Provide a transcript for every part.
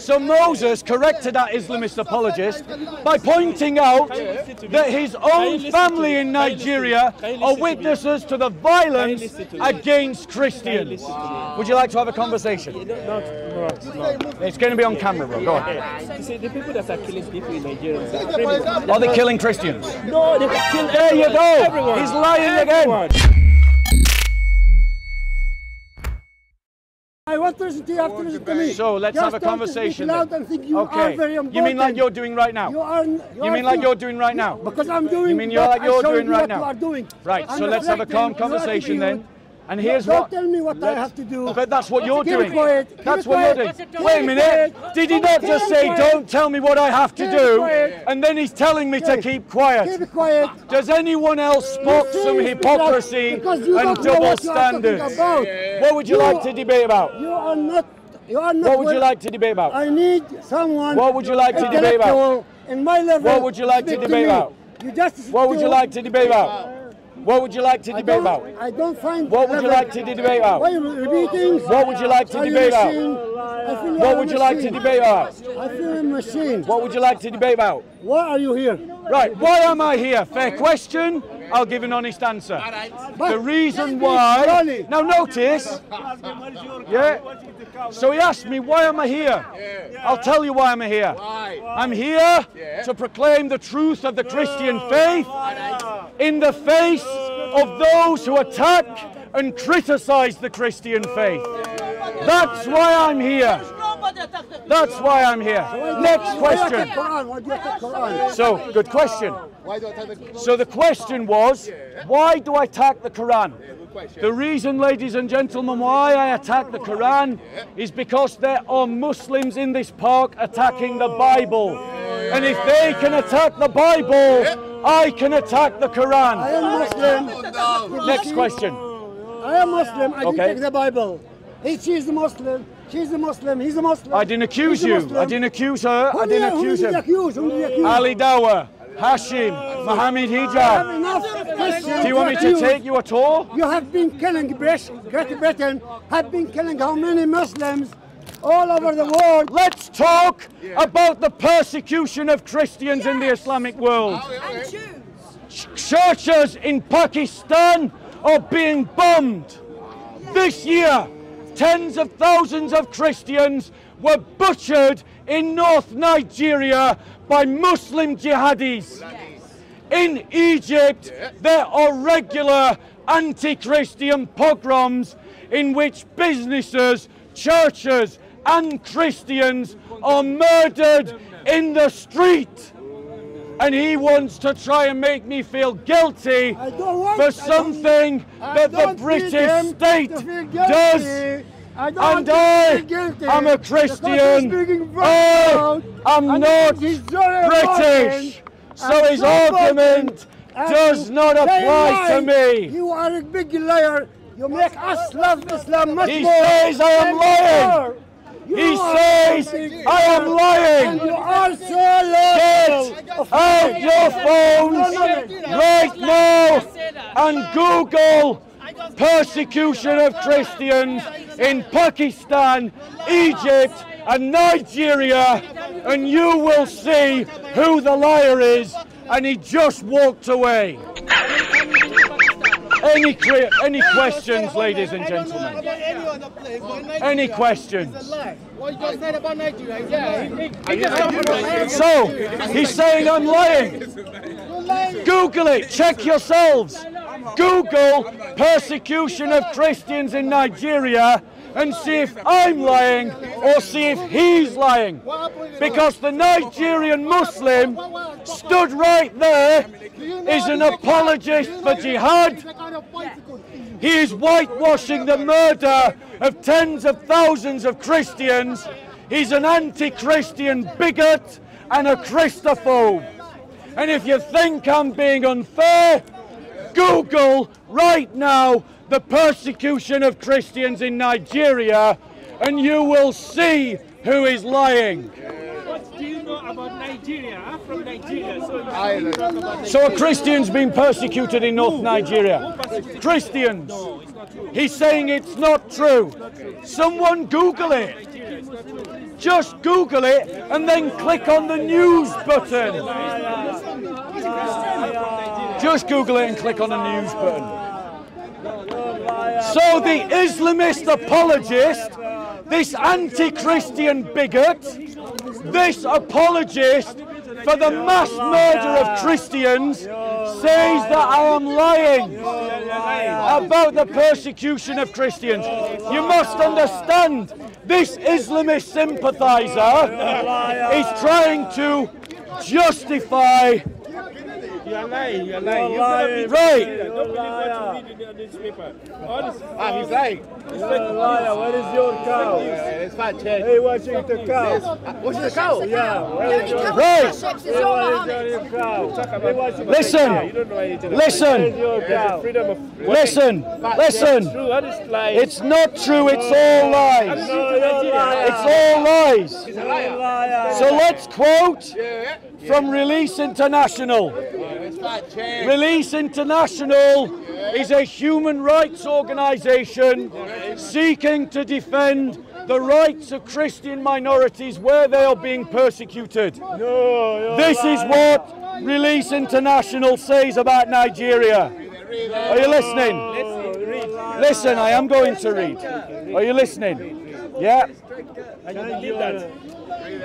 So Moses corrected that Islamist apologist by pointing out that his own family in Nigeria are witnesses to the violence against Christians. Would you like to have a conversation? No. It's going to be on camera, bro. Go on. You see, the people that are killing people in Nigeria are they killing Christians? No, they kill There you go. Everyone. He's lying again. I want to listen to you, you have to listen to me. So let's have a conversation. Okay. You mean like you're doing right now? You mean like you're doing right now? Because I'm doing. You mean like you're doing right now? You are doing. Right. So let's have a calm conversation then. And here's Don't what. tell me what I have to do. But that's what you're doing. That's what you're doing. Wait a minute. Did he not just say, don't tell me what I have to do? And then he's telling me to keep quiet. Keep quiet. Does anyone else spot some hypocrisy and double standards? What would you like to debate about? You are not. What would you like to debate about? I need someone. What would you like to debate about? In my level. What would you like to debate about? What would you like to debate about? What would you like to debate about? I don't find. What would you like to debate about? Why are you repeating? What would you like to debate about? What would you like to debate about? I feel a machine. What would you like to debate about? Why are you here? Right, why am I here? Fair question. I'll give an honest answer. The reason why. Now notice. Yeah. So he asked me, why am I here? I'll tell you why I'm here. I'm here to proclaim the truth of the Christian faith in the face of those who attack and criticize the Christian faith. That's why I'm here. That's why I'm here. Next question. So, good question. So the question was, why do I attack the Quran? The reason, ladies and gentlemen, why I attack the Quran is because there are Muslims in this park attacking the Bible. And if they can attack the Bible, I can attack the Quran. I am Muslim. Next question. I am Muslim. I didn't take the Bible. She's a Muslim. She's a Muslim. He's a Muslim. I didn't accuse you. I didn't accuse her. I didn't accuse him. Who did you accuse? Ali Dawah, Hashim, Mohammed Hijab. Do you want me to take you a tour? You have been killing Great Britain, have been killing how many Muslims all over the world. Let's talk about the persecution of Christians in the Islamic world. Churches in Pakistan are being bombed. This year, tens of thousands of Christians were butchered in North Nigeria by Muslim jihadis. In Egypt, there are regular anti-Christian pogroms in which businesses, churches and Christians are murdered in the street. And he wants to try and make me feel guilty for something that the British state does. And I am a Christian. I am not British. So his argument does not apply to me. You are a big liar. You make us love Islam much more. He says I am lying. He says I am lying. And you are so lying. Get out your phones right now and Google persecution of Christians in Pakistan, Egypt and Nigeria, and you will see who the liar is. And he just walked away. Any questions, ladies and gentlemen? Any questions? So, he's saying I'm lying. Google it, check yourselves. Google persecution of Christians in Nigeria and see if I'm lying or see if he's lying. Because the Nigerian Muslim stood right there is an apologist for jihad. He is whitewashing the murder of tens of thousands of Christians. He's an anti-Christian bigot and a Christophobe. And if you think I'm being unfair, Google right now the persecution of Christians in Nigeria and you will see who is lying. What do you know about Nigeria? I'm from Nigeria, so you talk about Nigeria. So are Christians being persecuted in North Nigeria? Christians. No, it's not true. He's saying it's not true. Someone Google it. Just Google it and then click on the news button. Just Google it and click on the news button. So the Islamist apologist, this anti-Christian bigot, this apologist for the mass murder of Christians says that I am lying about the persecution of Christians. You must understand, this Islamist sympathizer is trying to justify. You're lying, you're lying. Right. Don't believe what you read in the newspaper. He's lying. You're a liar. Where is your cow? It's fat change. Hey, watching the cow. Watching the cow? Yeah. Where is your cow? Right. Listen. Listen. Listen. Listen. It's not true. It's all lies. It's all lies. So let's quote from Release International. Release International is a human rights organization seeking to defend the rights of Christian minorities where they are being persecuted. This is what Release International says about Nigeria. Are you listening? Listen, I am going to read. Are you listening? Yeah.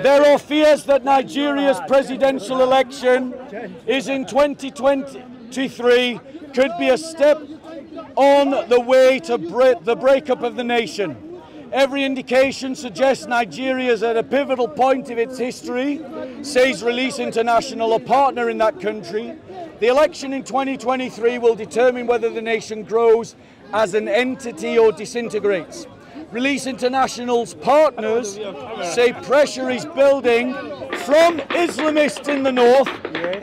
There are fears that Nigeria's presidential election is in 2023 could be a step on the way to the breakup of the nation. Every indication suggests Nigeria is at a pivotal point of its history, says Release International, a partner in that country. The election in 2023 will determine whether the nation grows as an entity or disintegrates. Release International's partners say pressure is building from Islamists in the north,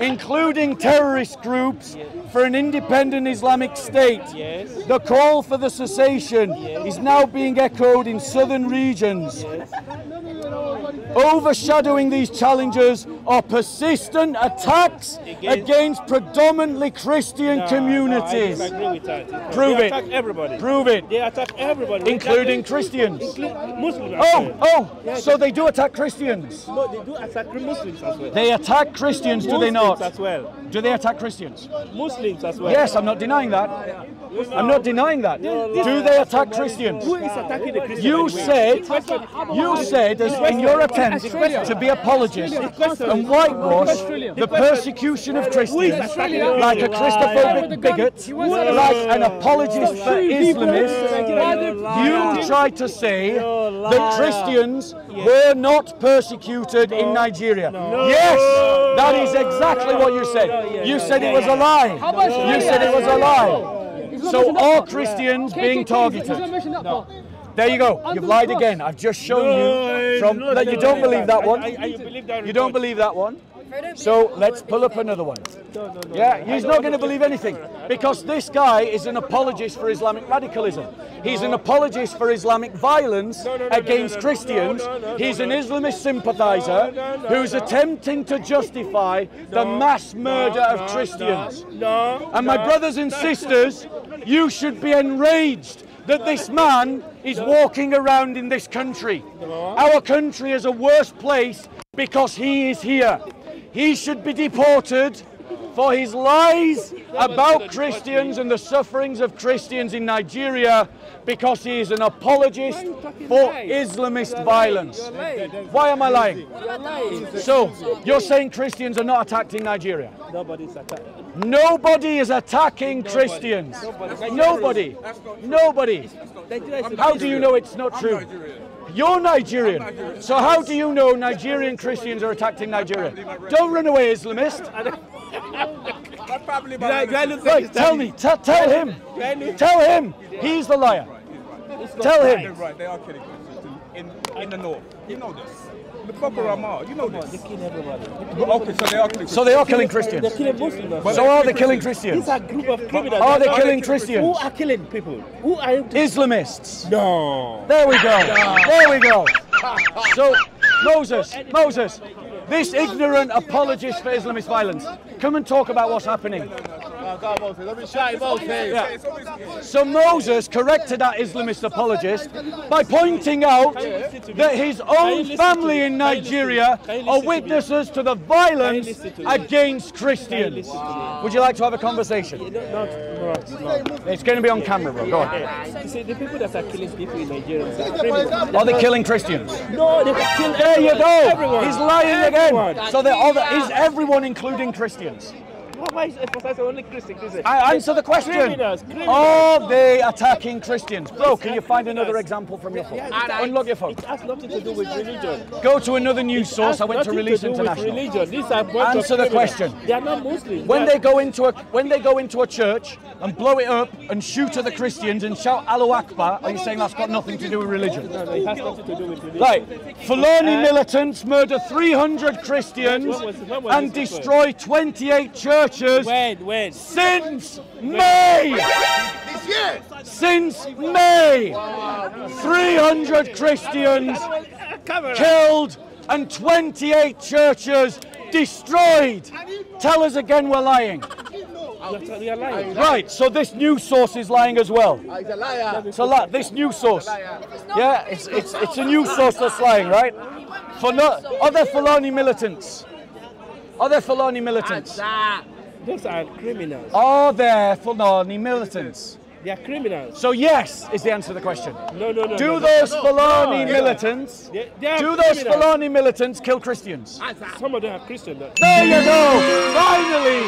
including terrorist groups, for an independent Islamic state. The call for the cessation is now being echoed in southern regions. Overshadowing these challenges are persistent attacks against predominantly Christian communities. Prove it. Prove it. They attack everybody. Including Christians. Muslims. So they do attack Christians. No, they do attack Muslims as well. They attack Christians, do they not? Muslims as well. Do they attack Christians? Muslims as well. Yes, I'm not denying that. I'm not denying that. Do they attack Christians? Who is attacking the Christians? You said in your attempt to be apologist and whitewash the persecution of Christians like a Christophobic bigot, like an apologist for Islamists. You tried to say that Christians were not persecuted in Nigeria. Yes, that is exactly what you said. You said it was a lie. You said it was a lie. So are Christians being targeted? There you go. You've lied again. I've just shown you from that you don't believe that one. You don't believe that one. So let's pull up another one. Yeah, he's not going to believe anything because this guy is an apologist for Islamic radicalism. He's an apologist for Islamic violence against Christians. He's an Islamist sympathizer who's attempting to justify the mass murder of Christians. And my brothers and sisters, you should be enraged that this man is walking around in this country. Our country is a worse place because he is here. He should be deported for his lies about Christians and the sufferings of Christians in Nigeria because he is an apologist for Islamist violence. Why am I lying? So, you're saying Christians are not attacked in Nigeria? Nobody's attacking. Nobody is attacking Christians. Nobody. Nobody. How do you know it's not true? You're Nigerian. So how do you know Nigerian Christians are attacking Nigeria? Don't run away, Islamist. Right, tell me. Tell him. Tell him. He's the liar. Tell him. Right, they are killing Christians in the north. You know this. The Boko Haram, you know this. They kill everybody. Okay, so they are killing Christians. So they are killing Christians. They're killing Muslims. So are they killing Christians? These are a group of criminals. Are they killing Christians? Who are killing people? Who are Islamists. No. There we go. There we go. So Moses, This ignorant apologist for Islamist violence, come and talk about what's happening. Yeah. So Moses corrected that Islamist apologist by pointing out that his own family in Nigeria are witnesses to the violence against Christians. Would you like to have a conversation? It's going to be on camera, bro. Go on. You see, the people that are killing people in Nigeria are criminals. Are they killing Christians? No, they kill There you go. everyone. He's lying Everyone. again. So is everyone including Christians? Why is it only Christian? Answer the question. Criminals. Are they attacking Christians? Bro, can you find another example from your phone? Unlock your phone. It has nothing to do with religion. Go to another news source. I went to Release International. Religion. These are Answer the question. They are not Muslims. When they go into a church and blow it up and shoot at the Christians and shout Allahu Akbar, are you saying that's got nothing to do with religion? No, it has nothing to do with religion. Right. Fulani militants murder 300 Christians and destroy 28 churches. When? Since May! Since May! 300 Christians killed and 28 churches destroyed. Tell us again we're lying. We are lying. Right, so this news source is lying as well. So this news source. Yeah, it's a news source that's lying, right? Are there Fulani militants? Are there Fulani militants? Those are criminals. Are there Fulani militants? They are criminals. So yes is the answer to the question. No. Do those Fulani militants? They are Do those criminals. Fulani militants kill Christians? Some of them are Christian. There you go. Finally,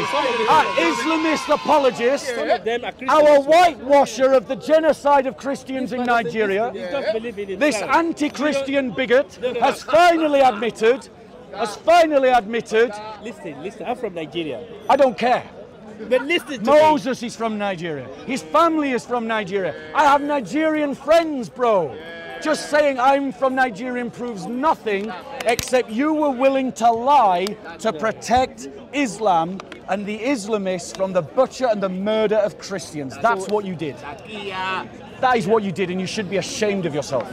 our Islamist apologist, Some of them are Christian. our whitewasher of the genocide of Christians in Nigeria, He does believe in this Islam. anti-Christian bigot has finally admitted. Listen, I'm from Nigeria. I don't care. But listen to me. Moses is from Nigeria. His family is from Nigeria. I have Nigerian friends, bro. Just saying I'm from Nigeria proves nothing except you were willing to lie to protect Islam and the Islamists from the butcher and the murder of Christians. That's what you did. That is what you did, and you should be ashamed of yourself.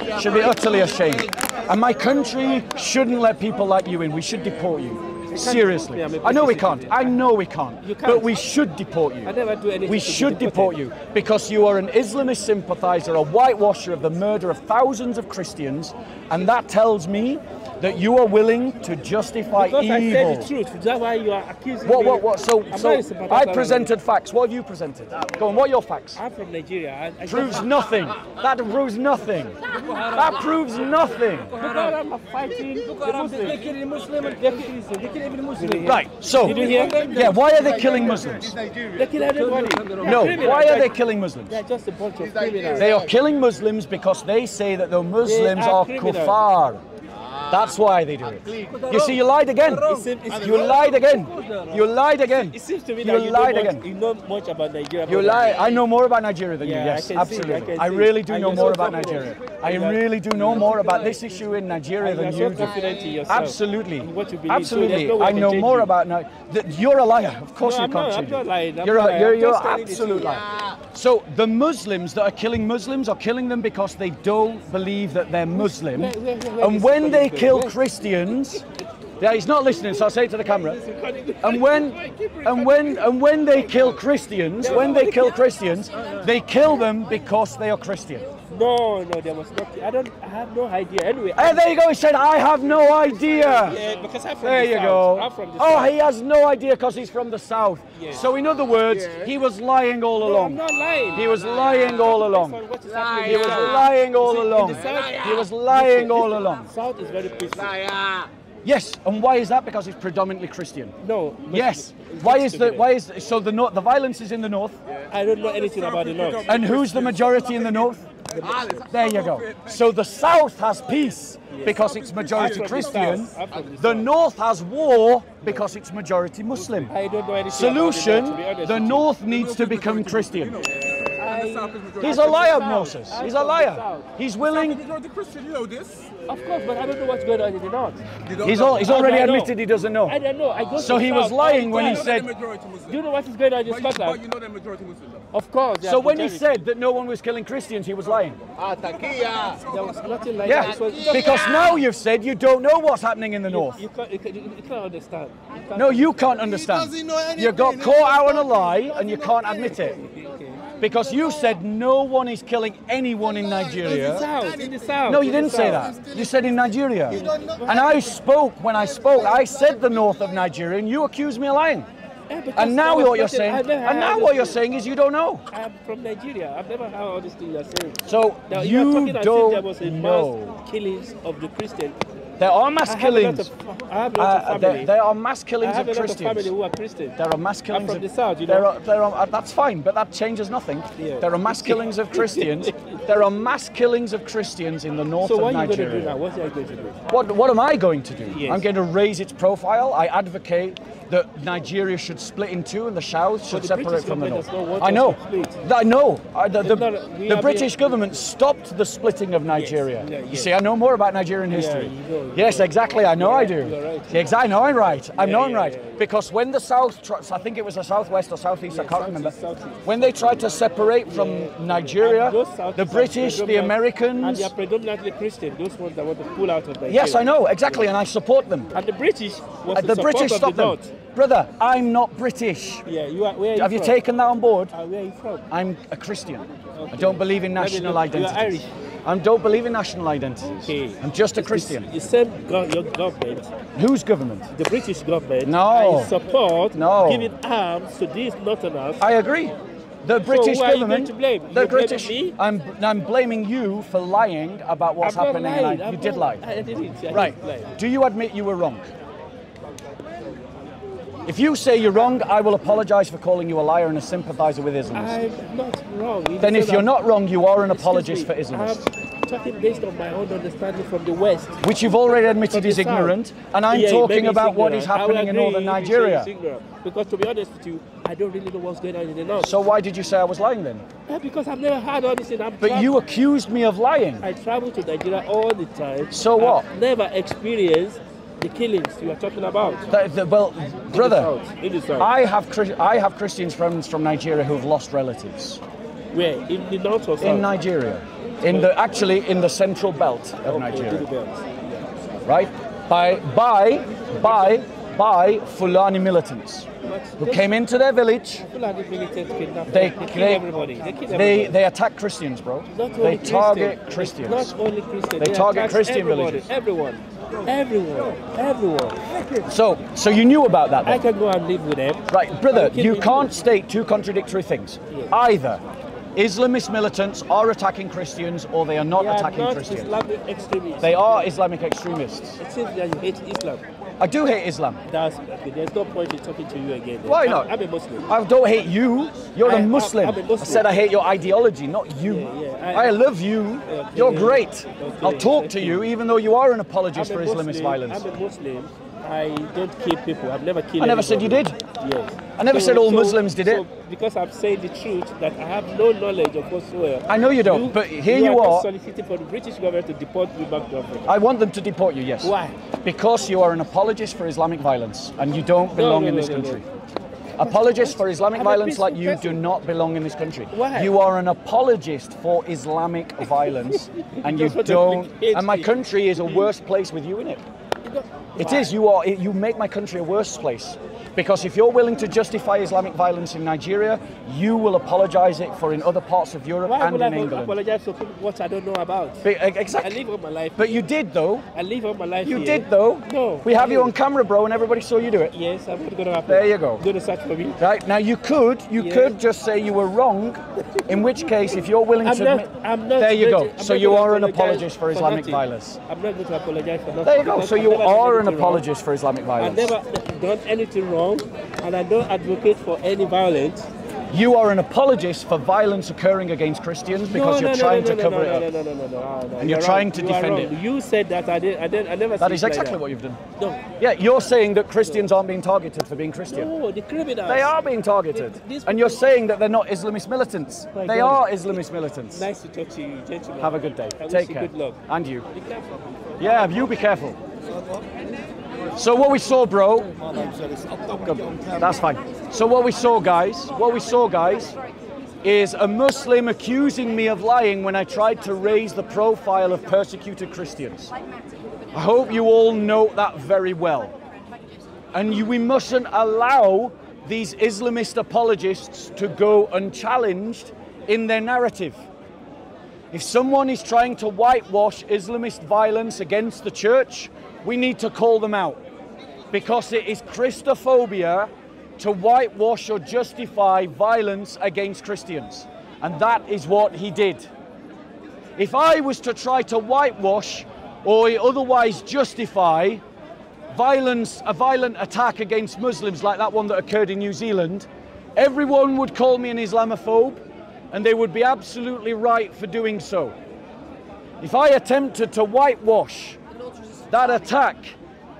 You should be utterly ashamed. And my country shouldn't let people like you in. We should deport you. Seriously. I know we can't. I know we can't. But we should deport you. I never do anything. We should deport you because you are an Islamist sympathizer, a whitewasher of the murder of thousands of Christians, and that tells me that you are willing to justify because evil. I said the truth. That's why you are accusing me. What? So I presented facts. What have you presented? Go on, what are your facts? I'm from Nigeria. Proves nothing. That proves nothing. That proves nothing. Because I'm fighting the Muslims. Right, so, Did you hear? yeah, why are they killing Muslims? They kill everybody. No, why are they killing Muslims? They're just a bunch of criminals. They are killing Muslims because they say that the Muslims are are criminals. kuffar. That's why they do it. You see, you lied again. You lied again. You lied again. It seems to me You that lied again. you know much about Nigeria. You lie. I know more about Nigeria than you. Yeah, Yes, I can see, absolutely. I I can really see. do And know you're more so about confident. Nigeria. I really do know more about this issue in Nigeria than And you you're so do. confident in yourself. Absolutely. in what you believe. So Absolutely. there's no way I can know change more you. about you're a liar. Of course No, you can't I'm change not it. lying. I'm You're not lying. I'm you're just telling the absolute truth. liar. So the Muslims that are killing Muslims are killing them because they don't believe that they're Muslim. And when they kill Christians, yeah, he's not listening, so I'll say it to the camera. And when they kill Christians, they kill them because they are Christian. No, there was not. I have no idea. Anyway. Hey, there you go. He said, I have no idea. Yeah, because I'm from There the you south. go. I'm from the Oh, south. he has no idea because he's from the south. Yeah. So in other words, he was lying all No, along. I'm not lying. He was lying all along. What is happening He in was the south? lying all In along. the south, He was lying all along. South is very peaceful. Yes, and why is that? Because it's predominantly Christian. No. Yes. Why is so the violence is in the north? I don't know anything about the north. And who's the majority in the north? There you go. So the south has peace because it's majority I'm from the Christian. south. I'm from the The south. north has war because it's majority Muslim. I don't know anything about the north, Solution, to be honest the with you. north needs to become Christian. South is majority. He's a liar, Moses. He's a liar. He's willing. Majority Christian, you know this. Of course, but I don't know what's going on in the north. He's already admitted he doesn't know. I don't know. I go So to he the was south lying all when the he time. said. Do you know what is going on in But Scotland? you know they're majority Muslim. Of course. they So are when he majority. said that no one was killing Christians, he was lying. There was nothing like Yeah, that. It was, because now you've said you don't know what's happening in the north. you can't understand. No, you can't understand. You got caught out on a lie and you can't admit it. Because you said no one is killing anyone in In the Nigeria. south. In the south. No, you in the didn't say south. that. You said in Nigeria. And I spoke, when I spoke, I said the north of Nigeria and you accused me of lying. Yeah, because And now there was what you're nothing- saying, I've never and heard now all what this you're thing. saying is you don't know. I'm from Nigeria. I've never heard all this thing you're saying. So Now, you are you talking as if there was a don't know. mass killings of the Christians. There are mass killings. I have a lot of family. There are mass I killings have of a lot of family Christians. who are Christian. There are mass I'm killings from the of south, you there know. are that's fine, but that changes nothing. Yeah. There are mass killings of Christians. There are mass killings of Christians in the north So of what are you going to do Nigeria. now? What are you going to do? What am I going to do? Yes. I'm going to raise its profile. I advocate that Nigeria should split in two and the south should the separate British from the government north. does not want I us know. to split. I know. We The are British being- government stopped the splitting of Nigeria. Yeah, You yes. see, I know more about Nigerian history. you know, Yes, exactly. I know I do. you're right. Yes, I know I'm right. I know I'm yeah, right. yeah, yeah. Because when the South, I think it was the Southwest or Southeast, I can't remember. Southeast. When they tried to separate from Nigeria, And those Southeast the are British, the predominant- And Americans. they are predominantly Christian, those ones that want to pull out of Nigeria. Yes, I know, exactly, and I support them. And the British was The British of stopped the them. North. Brother, I'm not British. Yeah, you are. Where are you Have you from? taken that on board? Where are you from? I'm a Christian. I don't believe in Let me national know. identity. You're Irish. I don't believe in national identities. Okay. I'm just a Christian. The same your government, Whose government? the British government, No. I support No. giving arms to these northerners. I agree. The British who are you government. going to blame? The You're blaming British. me? I'm blaming you for lying about what's I'm not happening. lying. You I'm did not- lie. I didn't. I Right. didn't lie. Do you admit you were wrong? If you say you're wrong, I will apologise for calling you a liar and a sympathiser with Islam. I'm not wrong. in Then the if sense you're that- not wrong, you are an Excuse apologist me, for Islam. I'm talking based on my own understanding from the West. Which you've already admitted From the is south. ignorant, and I'm Yeah, talking maybe it's about what is ignorant. I will happening in agree northern if you say Nigeria. it's ignorant. Because to be honest with you, I don't really know what's going on in the north. So why did you say I was lying then? Yeah, because I've never had all this. But you accused me of lying. I travel to Nigeria all the time. So what? I've never experienced the killings you are talking about. Well, brother, In the south. I have Christian friends from Nigeria who have lost relatives Where? In the north or south? in Nigeria, actually in the central belt of Okay, Nigeria, to the belt. right? By Fulani militants who came into their village. Fulani militants kidnap. They kill everybody. They kill everybody. they attack Christians, bro. Not They only target Christian. Christians. Not only Christians. They target attack Christian everybody. villages. Everyone. So you knew about that I then? can go and live with them. Right, brother, Can you we can't do- state two contradictory things. Yes. Either Islamist militants are attacking Christians or they are not They are attacking not Christians. Islamic extremists. They are Islamic extremists. It seems that you hate Islam. I do hate Islam. That's okay. There's no point in talking to you again. Why I'm- not? I'm a Muslim. I don't hate you. You're a I'm Muslim. a Muslim. I said I hate your ideology, not you. Yeah, I love you. Okay. You're great. Okay, I'll talk thank to you. you, even though you are an apologist I'm for a Islamist Muslim. violence. I'm a Muslim. I don't kill people. I've never killed I never said you anybody. did. Yes. I never said all Muslims did it. Because I'm saying the truth, that I have no knowledge of whatsoever. I know you don't, but here you are. are. Soliciting for the British government to deport me back to Africa. I want them to deport you, yes. Why? Because you are an apologist for Islamic violence and you don't belong in this no, country. Apologists for Islamic I'm a violence like peaceful you do person. not belong in this country. Why? You are an apologist for Islamic violence and you That's what don't. implicates And my me. country is a worse place with you in it. It is. You make my country a worse place. Because if you're willing to justify Islamic violence in Nigeria, you will apologise it for in other parts of Europe Why and would I in England. apologize for what I don't know about? I Exactly. live all my life. But you did though. I live all my life You here. did though. No. We have I you on didn't. camera, bro, and everybody saw you do it. Yes, I'm going to happen. There you go. Going to search for me. Right now, you could just say you were wrong. In which case, if you're willing to admit, I'm not there you going go. to- I'm So not you going to are an apologize apologist for Islamic nothing. violence. I'm not going to apologize for nothing. There you go. because So I've you never done are an anything wrong. apologist for Islamic I've violence. never done anything wrong, and I don't advocate for any violence. You are an apologist for violence occurring against Christians because you're trying to cover it up. No. And you're trying to defend it. You said that I never. That is exactly what you've done. No. Yeah, you're saying that Christians aren't being targeted for being Christian. No, the criminals. They are being targeted. And you're saying that they're not Islamist militants. They are Islamist militants. Nice to talk to you, gentlemen. Have a good day. I Take wish care. you good luck. And you. Be careful. Yeah, you be careful. So what we saw, bro. Good. That's fine. So what we saw, guys, is a Muslim accusing me of lying when I tried to raise the profile of persecuted Christians. I hope you all note that very well. And we mustn't allow these Islamist apologists to go unchallenged in their narrative. If someone is trying to whitewash Islamist violence against the church, we need to call them out, because it is Christophobia to whitewash or justify violence against Christians. And that is what he did. If I was to try to whitewash or otherwise justify violence, a violent attack against Muslims like that one that occurred in New Zealand, everyone would call me an Islamophobe, and they would be absolutely right for doing so. If I attempted to whitewash that attack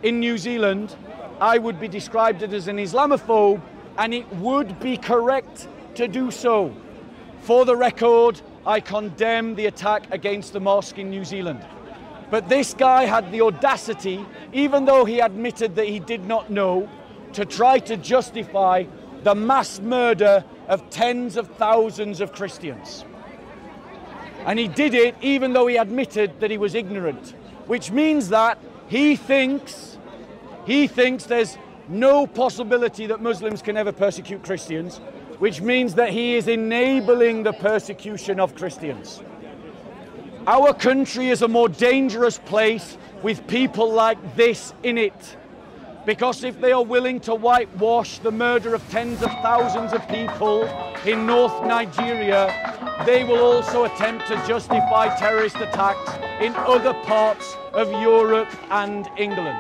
in New Zealand, I would be described as an Islamophobe, and it would be correct to do so. For the record, I condemn the attack against the mosque in New Zealand. But this guy had the audacity, even though he admitted that he did not know, to try to justify the mass murder of tens of thousands of Christians. And he did it even though he admitted that he was ignorant, which means that he thinks there's no possibility that Muslims can ever persecute Christians, which means that he is enabling the persecution of Christians. Our country is a more dangerous place with people like this in it, because if they are willing to whitewash the murder of tens of thousands of people in North Nigeria, they will also attempt to justify terrorist attacks in other parts of Europe and England.